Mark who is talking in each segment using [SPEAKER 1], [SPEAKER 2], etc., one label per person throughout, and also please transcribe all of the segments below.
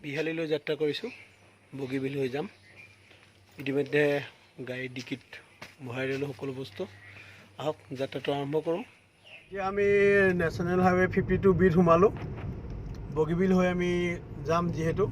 [SPEAKER 1] বিহালীলৈ যাত্ৰা কৰিছোঁ। বগীবিল হৈ যাম। ইতিমধ্যে গাড়ীৰ ডিকিত ভৰাই দিলোঁ সকলো বস্তু। আহক যাত্ৰাটো আৰম্ভ কৰোঁ। এতিয়া আমি নেশ্যনেল হাইৱে 52 সোমালোঁ। বগীবিল হৈ আমি যাম যিহেতু।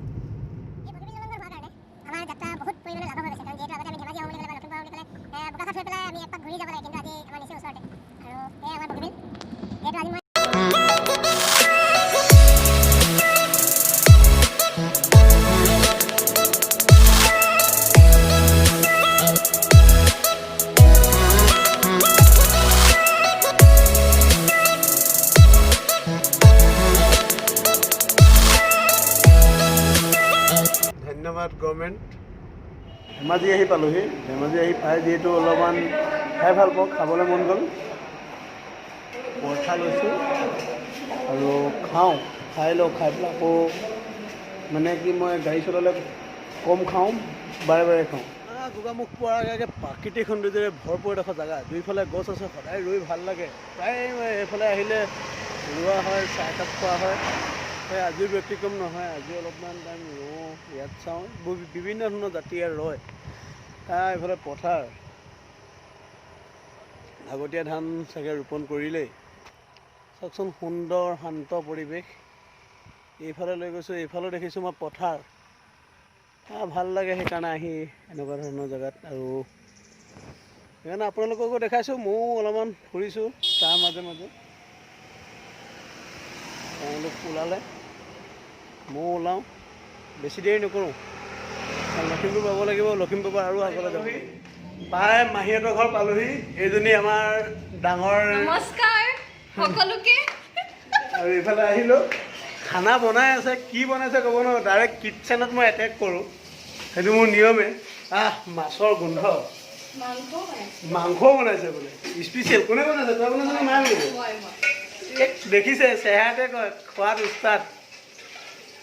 [SPEAKER 1] ধন্যবাদ গভৰ্ণমেণ্ট। ধেমাজি আহি পালোহি। ধেমাজি আহি পাই যিহেতু অলপমান খাই ভাল পাওঁ, খাবলৈ মন গ'ল। পৰঠা লৈছোঁ আৰু খাওঁ, খাই লওঁ। খাই পেলাই আকৌ মানে কি মই গাড়ী চলালে কম খাওঁ, বাৰে বাৰে খাওঁ। গোগামুখ পোৱাৰ আগে আগে প্ৰাকৃতিক সৌন্দৰ্যৰে ভৰপূৰ এডোখৰ জেগা। দুইফালে গছ আছে, সদায় ৰুই ভাল লাগে। প্ৰায় এইফালে আহিলে ৰোৱা হয়, চাহ একাপ খোৱা হয়। আজিৰ ব্যতিক্ৰম নহয়। আজি অলপমান টাইম ৰোওঁ, ইয়াত চাওঁ। বিভিন্ন ধৰণৰ জাতি ইয়াত ৰয়। এইফালে পথাৰ, আগতীয়া ধান চাগে ৰোপণ কৰিলেই। চাওকচোন সুন্দৰ শান্ত পৰিৱেশ। এইফালে লৈ গৈছোঁ, এইফালেও দেখিছোঁ মই পথাৰ। ভাল লাগে সেইকাৰণে আহি এনেকুৱা ধৰণৰ জেগাত। আৰু সেইকাৰণে আপোনালোককো দেখাইছোঁ। ময়ো অলপমান ফুৰিছোঁ তাৰ মাজে মাজে। তেওঁলোক ওলালে ময়ো ওলাওঁ, বেছি দেৰি নকৰোঁ। লখিমপুৰ পাব লাগিব। লখিমপুৰৰ পৰা আৰু আগলৈ যাব। প্ৰায় মাহীহঁতৰ ঘৰ পালোহি। এইজনী আমাৰ ডাঙৰ
[SPEAKER 2] নমস্কাৰ সকলোকে।
[SPEAKER 1] আৰু এইফালে আহিলোঁ, খানা বনাই আছে। কি বনাইছে ক'ব নোৱাৰোঁ। ডাইৰেক্ট কিটচেনত মই এটেক কৰোঁ, সেইটো মোৰ নিয়মে। মাছৰ গোন্ধ। মাংস বনাইছে বোলে স্পেচিয়েল। কোনে বনাইছে? তই বনাইছে নে মায়ে বনাইছে? দেখিছে চেহেৰাতে কয় খোৱাত উস্তাদ।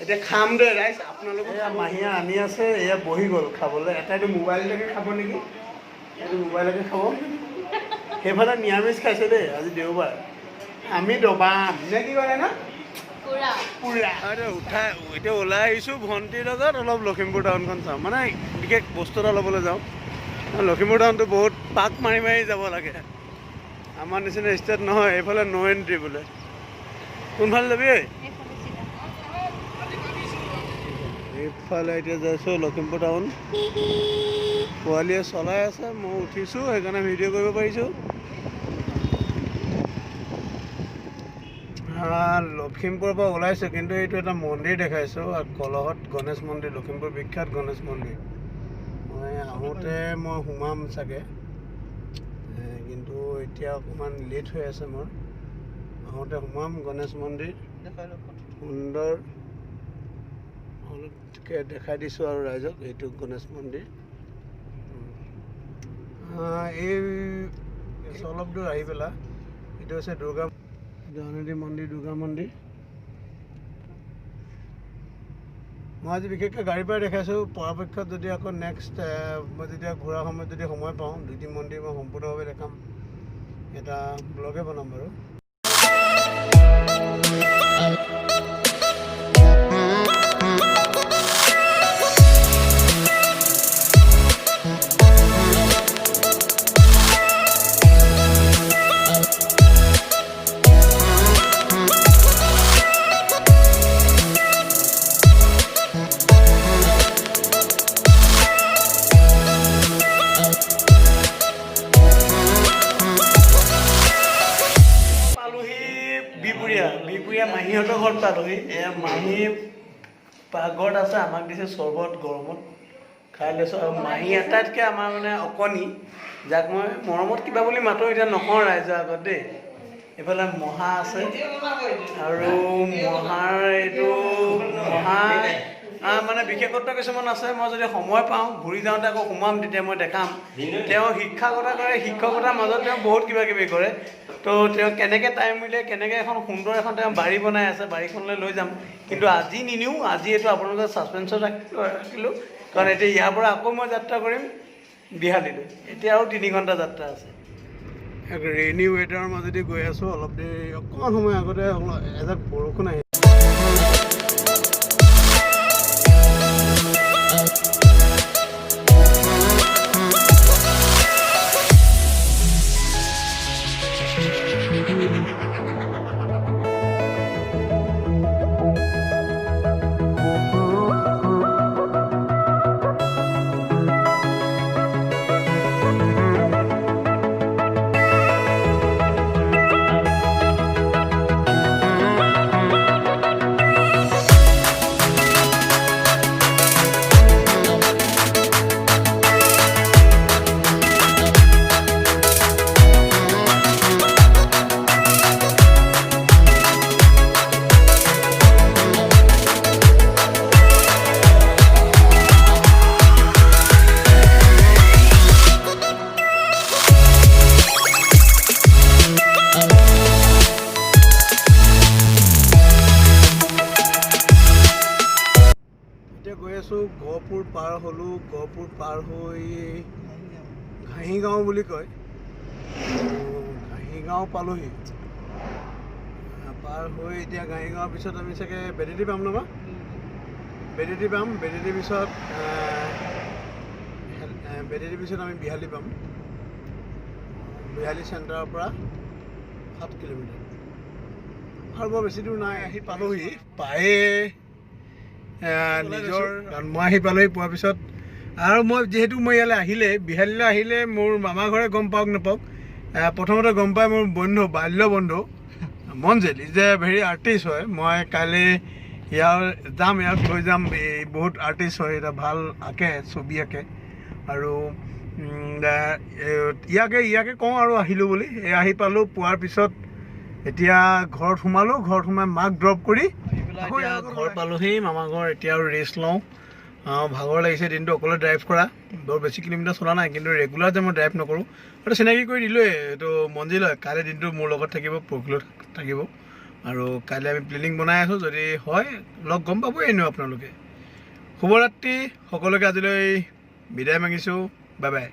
[SPEAKER 1] এতিয়া খাম দে ৰাইজ। আপোনালোকে মাহীয়ে আনি আছে, এয়া বহি গ'ল খাবলৈ। এটাইতো মোবাইললৈকে খাব নেকি? এইটো মোবাইলকে খাব। সেইফালে নিৰামিষ খাইছে দেই, আজি দেওবাৰ। আমি দবাম নে কি কৰে না? পুৰা এতিয়া ওলাই আহিছোঁ ভণ্টিৰ লগত। অলপ লখিমপুৰ টাউনখন চাওঁ, মানে বিশেষ বস্তু এটা ল'বলৈ যাওঁ। লখিমপুৰ টাউনটো বহুত পাক মাৰি মাৰি যাব লাগে। আমাৰ নিচিনা ষ্টেট নহয়। এইফালে ন' এণ্ট্ৰি বোলে। কোনফালে যাবি? এইফালে এতিয়া যাইছোঁ লখিমপুৰ টাউন। পোৱালীয়ে চলাই আছে, মই উঠিছোঁ, সেইকাৰণে ভিডিঅ' কৰিব পাৰিছোঁ। লখিমপুৰৰ পৰা ওলাইছোঁ, কিন্তু এইটো এটা মন্দিৰ দেখাইছোঁ। কলহত গণেশ মন্দিৰ, লখিমপুৰ বিখ্যাত গণেশ মন্দিৰ। মই আহোঁতে মই সোমাম চাগে, কিন্তু এতিয়া অকণমান লেট হৈ আছে মোৰ। আহোঁতে সোমাম গণেশ মন্দিৰ। সুন্দৰ অলপকৈ দেখাই দিছোঁ আৰু ৰাইজক। এইটো গণেশ মন্দিৰ। এই অলপ দূৰ আহি পেলাই এইটো হৈছে জগন্নাথ মন্দিৰ, দুৰ্গা মন্দিৰ। মই আজি বিশেষকৈ গাড়ীৰ পৰাই দেখাইছোঁ। পৰাপক্ষত যদি আকৌ নেক্সট মই যেতিয়া ঘূৰা সময়ত যদি সময় পাওঁ, দুটি মন্দিৰ মই সম্পূৰ্ণভাৱে দেখাম। এটা ব্লগে বনাম বাৰু। বিপুৰীয়া মাহীহঁতৰ ঘৰত পালোহি। এয়া মাহী পাকঘৰত আছে, আমাক দিছে চৰ্বত গৰমত। খাই লৈছোঁ। আৰু মাহী আটাইতকৈ আমাৰ মানে অকণি, যাক মই মৰমত কিবা বুলি মাতোঁ, এতিয়া নকওঁ ৰাইজৰ আগত দেই। এইফালে মহা আছে, আৰু মহাৰ এইটো মহা মানে বিশেষত্ব কিছুমান আছে। মই যদি সময় পাওঁ, ঘূৰি যাওঁতে আকৌ সোমাম, তেতিয়া মই দেখাম। তেওঁ শিক্ষকতা কৰে, শিক্ষকতাৰ মাজত তেওঁ বহুত কিবা কিবি কৰে। তো তেওঁ কেনেকৈ টাইম মিলে, কেনেকৈ এখন সুন্দৰ এখন তেওঁ বাৰী বনাই আছে, বাৰীখনলৈ লৈ যাম। কিন্তু আজি নিনিওঁ। আজি এইটো আপোনালোকৰ ছাছপেঞ্চত ৰাখিলোঁ, কাৰণ এতিয়া ইয়াৰ পৰা আকৌ মই যাত্ৰা কৰিম বিহালীলৈ। এতিয়া আৰু 3 ঘণ্টা যাত্ৰা আছে। ৰেইনি ৱেডাৰৰ মাজেদি গৈ আছোঁ। অলপ দেৰি অকণমান সময় আগতে এজাক বৰষুণ আহিছে।
[SPEAKER 3] আছোঁ গহপুৰ পাৰ হ'লোঁ গহপুৰ পাৰ হৈ ঘাঁহিগাঁও বুলি কয় ঘাঁহিগাঁও পালোহি পাৰ হৈ এতিয়া ঘাঁহিগাঁৱৰ পিছত আমি চাগে বেদেতি পাম নহয় বেদেতি পাম বেদেতিৰ পিছত আমি বিহালী পাম বিহালী চেণ্টাৰৰ পৰা 7 কিলোমিটাৰ আৰু বৰ বেছি দূৰ নাই আহি পালোহি পায়ে নিজৰ মই আহি পালোহি পোৱাৰ পিছত আৰু মই যিহেতু মই ইয়ালৈ আহিলে বিহালীলৈ আহিলে মোৰ মামা ঘৰে গম পাওক নাপাওক প্ৰথমতে গম পাই মোৰ বন্ধু বাল্য বন্ধু মঞ্জিল ইজ এ ভেৰি আৰ্টিষ্ট হয় মই কাইলৈ ইয়াৰ লৈ যাম এই বহুত আৰ্টিষ্ট হয় এটা ভাল আঁকে ছবি আঁকে আৰু ইয়াকে কওঁ আৰু আহিলোঁ বুলি আহি পালোঁ পোৱাৰ পিছত এতিয়া ঘৰত সোমাই মাক ড্ৰপ কৰি ঘৰ পালোহি মামা ঘৰ এতিয়া আৰু ৰেষ্ট লওঁ ভাগৰ লাগিছে দিনটো অকলে ড্ৰাইভ কৰা বৰ বেছি কিলোমিটাৰ চলা নাই কিন্তু ৰেগুলাৰ যে মই ড্ৰাইভ নকৰোঁ এইটো চিনাকি কৰি দিলোঁৱেই এইটো মঞ্জিল হয় কাইলৈ দিনটো মোৰ লগত থাকিব পৰহিলৈ থাকিব আৰু কাইলৈ আমি প্লেনিং বনাই আছোঁ যদি হয় লগ গম পাবই এনেও আপোনালোকে শুভৰাত্ৰি সকলোকে আজিলৈ বিদায় মাগিছোঁ বাই বাই